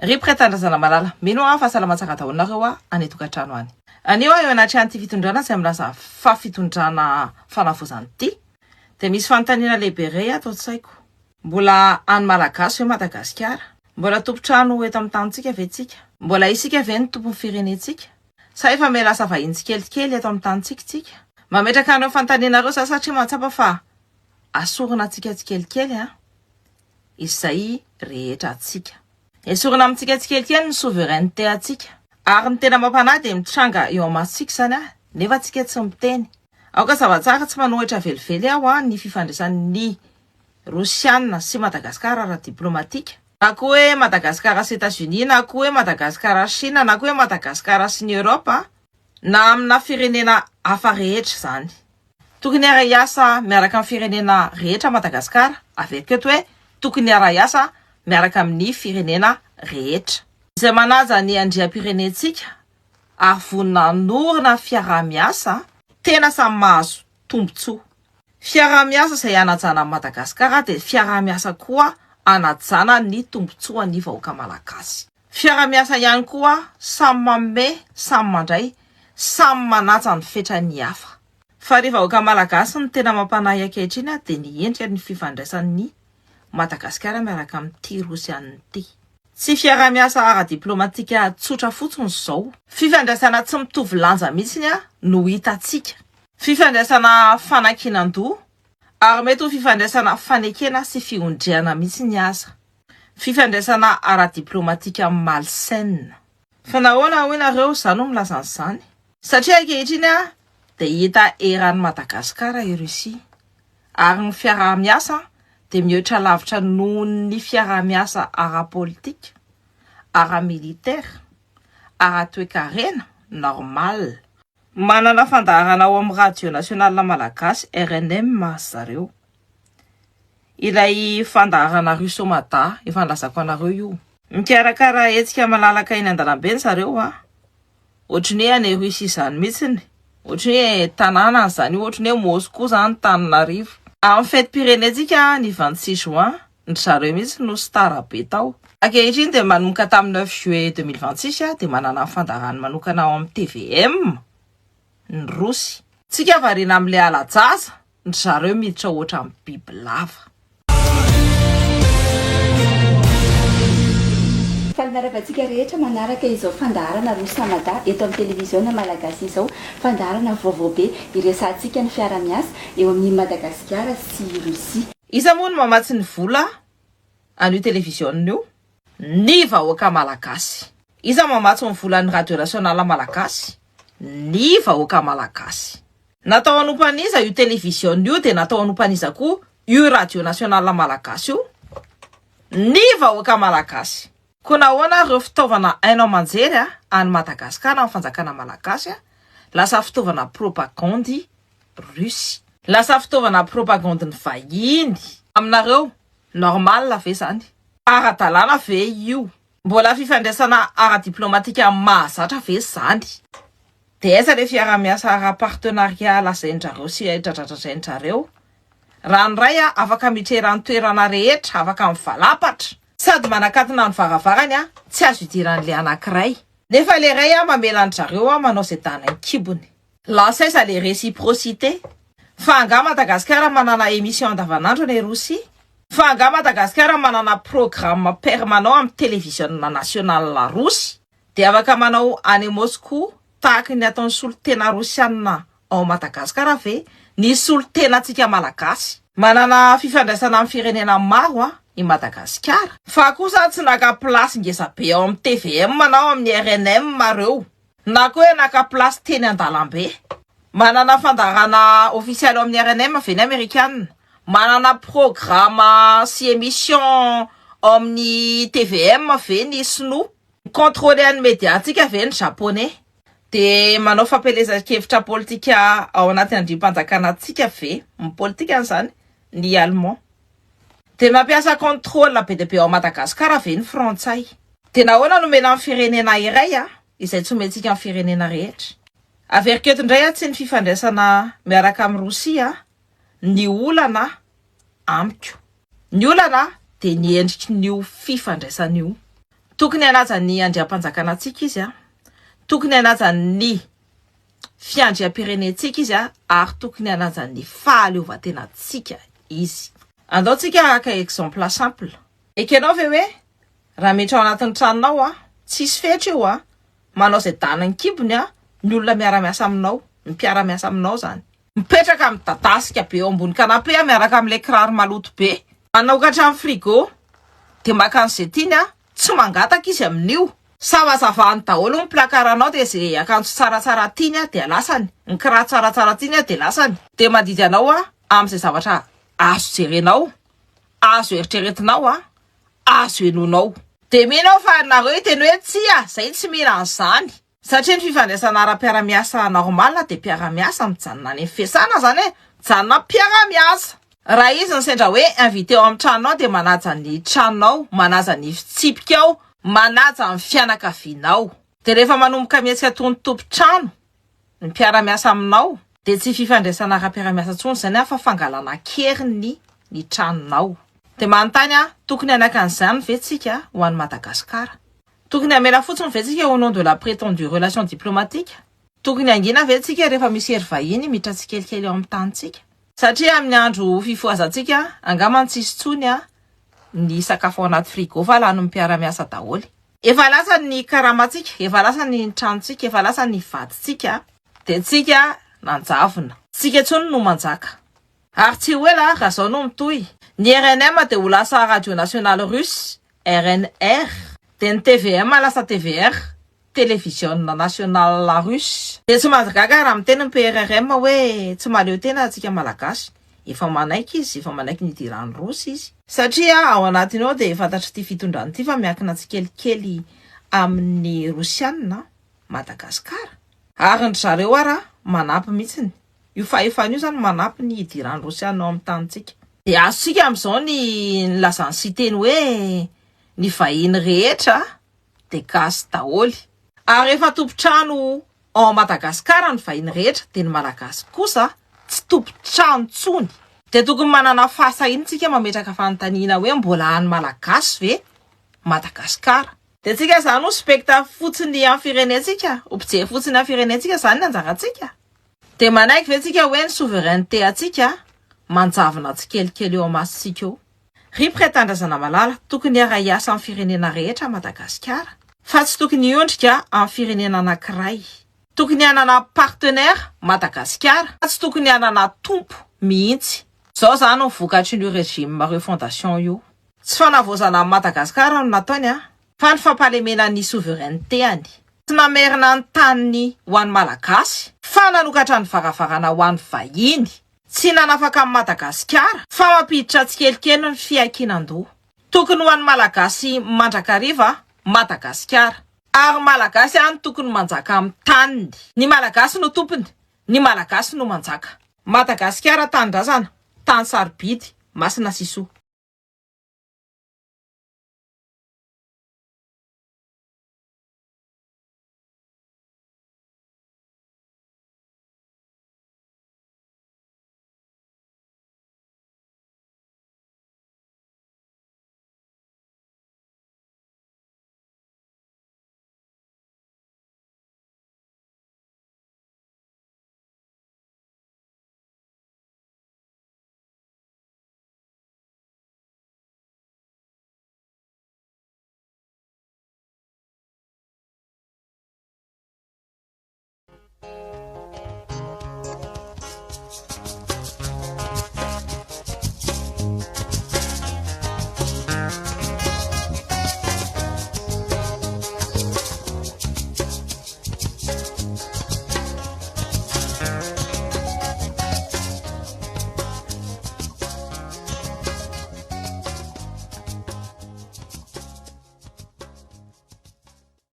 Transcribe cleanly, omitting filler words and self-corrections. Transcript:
Ripretandrazana malala, mino fa salamatsaka taonareo any tokatrano any. Anio eo anaty anty fitondrana sy amilasa fa fitondrana fanafozany ty. De misy fanontaniana lehibe iray ato tsaiko. Mbola any malagasy eo Madagasikara. Mbola tompotrano eto amin'ny tanitsika ve tsika? Mbola isika ve ny tompon'ny firenetsika? Sa efa mialasa vahiny tsikelikely eto amin'ny tanitsika tsika? Mametraka anao fanontanianareo sa satria mahatsapa fa asorina tsika tsikelikely izay rehetra atsika. Esorina amintsika tsikelikely ny souveraineté atsika. Ary ny tena mampanahy de mitranga eo amatsika zany nefa tsika tsy miteny. Aoka zavatsara tsy manohitra velively aho ny fifandraisan'ny Rosiana sy Madagasikara ara diplomatika. Na koa hoe Madagasikara sy États-Unis, na koa hoe Madagasikara Chine, na koa hoe Madagasikara sy ny Europa, na amina firenena hafa rehetra zany. Tokony ara-iasa miaraka amin'ny firenena rehetra Madagasikara, avery eto hoe tokony ara-iasa miaraka amin'ny firenena rehetra. Izay manaja ny andriam-pirenetsika, ary vonina norina fiaraha-miasa tena samy mahazo tombotsoa. Fiaraha-miasa izay anajana Madagasikara de fiaraha-miasa koa anajana ny tombotsoa ny vahoaka malagasy. Fiaraha-miasa ihany koa samy manome, samy mandray, samy manaja ny fetrany hafa. Fa ny vahoaka malagasy ny tena mampanahy ankehitriny de ny endrika ny fifandraisan'ny Madagasikara miaraka amin'ity Rosiana ity. Tsy fiaraha-miasa ara-diplomatika tsotra fotsiny zao. Fifandraisana tsy mitovy lanja mihitsy no hitantsika. Fifandraisana fanakinan-doha ary mety ho fifandraisana fanekena sy fiondriana mihitsy ny aza. Fifandraisana ara-diplomatika malsaine. Fa nahoana hoe nareo zany milaza an'izany? Satria ankehitriny de hita eran'ny Madagasikara i Rusia. Ary ny fiaraha-miasa de mihoatra lavitra noho ny fiaraha-miasa ara-politika, ara-militaire, ara-toekarena, normal. Manana fandaharana ao amin'ny Radio National Malagasy RNM zareo. Ilay fandaharana Rusomada efa nilazako anareo io. Mikarakara hetsika malalaka eny an-dalambe zareo ohatriny hoe any Rusia zany mihitsiny. Ohatriny hoe tanàna zany, ohatriny hoe Moscou zany Antananarivo. Amin'ny fetim-pirenetsika ny 26 juin, ny zareo mihitsy no star be tao. Ankehitriny de manomboka tamin'ny 9 juillet 2026 de manana fandaharana manokana ao amin'ny TVM ny Rosy. Tsika variana amin'le alajaza, ny zareo miditra ohatra amin'ny bibilava. Falnaravantsika rehetra manaraka izao fandaharana Rosamada eto amin'ny televiziona malagasy izao, fandaharana vaovao be iresantsika ny fiara-miasa eo amin'ny Madagasikara sy Rusia. Isa moa no mamatsy ny vola an'io televiziona io, ny vahoaka malagasy. Isa mamatsy ny vola ny Radio National Malagasy, ny vahoaka malagasy. Natao anompan'iza io televiziona io de natao anompan'iza koa io Radio National Malagasy io, ny vahoaka malagasy. Koa nahoana ireo fitaovana hainao manjery any Madagasikara amin'ny fanjakana malagasy lasa fitaovana propagandy Rusy. Lasa fitaovana propagandy ny vahiny. Aminareo normal ve zany? Ara-dalàna ve io? Mbola fifandraisana ara-diplomatika mahazatra ve zany? De aiza le fiaraha-miasa ara-partenariat lazaindrareo sy dradradradraindrareo? Raha ny ray afaka mitreran'ny toerana rehetra, afaka mivalapatra. Sady manakatina ny varavarany tsy azo idiran'le anankiray. Nefa le ray mamela ny zareo manao izay danany kibony. Lasaiza le réciprocité. Fa anga Madagasikara manana émission andavanandro ny Rosia. Fa anga Madagasikara manana programme permanent amin'ny télévision nationale la Russie. De afaka manao any Moscou tahaka ny ataon'ny solotena Rosiana ao Madagasikara ve ny solotena tsika malagasy. Manana fifandraisana amin'ny firenena maro i Madagasikara. Fa kosa tsy naka place ngeza be ao amin'ny TVM manao amin'ny RNM mareo. Na koa naka place teny an-dalambe. Manana fandaharana officiel ao amin'ny RNM veny Amerikanina. Manana programme sy émission ao amin'ny TVM veny sino. Contrôler any médiatika veny japonais. De manao fampelezan-kevitra politika ao anatin'ny andrim-panjakana tsika ve, ny politika zany, ny allemand. De mampiasa contrôle be de be ao Madagasikara ve ny frantsay. De nahoana nomena amin'ny firenena iray izay tsy omentsika amin'ny firenena rehetra. Averiketo indray tsy ny fifandraisana miaraka amin'ny Rosia, ny olana amiko. Ny olana de ny endriky ny fifandraisana io. tokony hanaja ny andriampanjakana antsika izy tokony hanaja ny fiandriam-pirenentsika izy ary tokony hanaja ny fahaleovantenantsika izy. Andaontsika aka exemple simple. Ekenao ve hoe raha miditra ao anatin'ny tranonao tsisy fetra eo manao izay danany kibony ny olona miara-miasa aminao, ny mpiara-miasa aminao zany. Mipetraka amin'ny dadasika be eo ambony canapé miaraka amin'ilay kiraro maloto be. Manokatra amin'ny frigo dia maka an'izay tiany tsy mangataka izy amin'io. Savazavany daholo ny plakaranao dia izay akanjo tsaratsara tiany dia lasany, ny kiraro tsaratsara tiany dia lasany. Dia mandidy anao amin'izay zavatra azo jerenao, azo eritreretinao, azo enonao. Dia minao fa nareo teny hoe tsia, zay tsy mila an'izany. Satria ny fifandraisana ara-piara-miasa normal dia mpiara-miasa mijanona any fiasana zany mijanona mpiara-miasa. Raha izy ny sendra hoe invité ao amin'ny tranonao dia manaja ny tranonao, manaja ny fitsipikao, manaja ny fianakavianao. Dia rehefa manomboka mihetsika toy ny tompo-trano ny mpiara-miasa aminao dia tsy fifandraisana ara-piara-miasa intsony zany fa fangalana keriny ny tranonao. Dia manontany tokony anakan'izany ve tsika ho an'ny Madagasikara? Tokony hamela fotsiny ve tsika au nom de la prétendue relation diplomatique? Tokony angina ve tsika rehefa misy hery vahiny miditra tsikelikely eo amin'ny tanitsika? Satria amin'ny andro fifoazantsika angamba tsisy tsony ny sakafo ao anaty frigo fa lany mpiara-miasa daholo. Efa lasa ny karamantsika, efa lasa ny tranontsika, efa lasa ny vadintsika dia tsika nanjavona. Tsika tsony no manjaka. Ary tsy hoe raha zao no mitohy. Ny RNM dia ho lasa Radio Nationale Russe, RNR. Dia ny TVM lasa TVR, Télévision Nationale Russe. Dia tsy manjagaga raha miteny ny PRRM hoe tsy maleo tena atsika malagasy. Efa manaiky izy, efa manaiky ny idirany Rosy izy. Satria ao anatiny ao dia fantatry ity fitondrany ity fa miankina tsikelikely amin'ny Rosianina Madagasikara. Ary ny zareo manampy mihitsiny. Io faefana io zany manampy ny idirany Rosianina ao amin'ny tanitsika. Dia azontsika amin'izao ny lazany sy teny hoe ny vahiny rehetra dia gasy daholo. Ary rehefa tompo-trano ao Madagasikara ny vahiny rehetra dia ny malagasy kosa tsy tompo-trano tsony. Dia tokony manana fahasahinintsika mametraka fanontaniana hoe mbola any malagasy ve Madagasikara? Dia tsika zany ho spekta fotsiny amin'ny firenentsika, ho mpijery fotsiny amin'ny firenentsika zany ny anjarantsika. Dia manaiky ve tsika hoe ny souveraineté atsika manjavona tsikelikely eo amasitsika eo. Ry mpiray-tandrazana malala tokony ara-iasa amin'ny firenena rehetra Madagasikara fa tsy tokony hiondrika amin'ny firenena anankiray. Tokony hanana partenaire Madagasikara fa tsy tokony hanana tompo mihitsy. Zao zany ny vokatry ny régime refondation io. Tsy fanavozana Madagasikara no nataony fa ny fampalemena ny souveraineté any. Tsy namerina ny taniny ho an'ny malagasy fa nanokatra ny varavarana ho an'ny vahiny. Tsy nanafaka amin'ny Madagasikara fa mampiditra tsikelikely ny fiankinan-doha. Tokony ho an'ny malagasy mandrakariva Madagasikara. Ary malagasy any tokony manjaka amin'ny taniny. Ny malagasy no tompony, ny malagasy no manjaka. Madagasikara tany drazana, tany sarobidy, masina siso.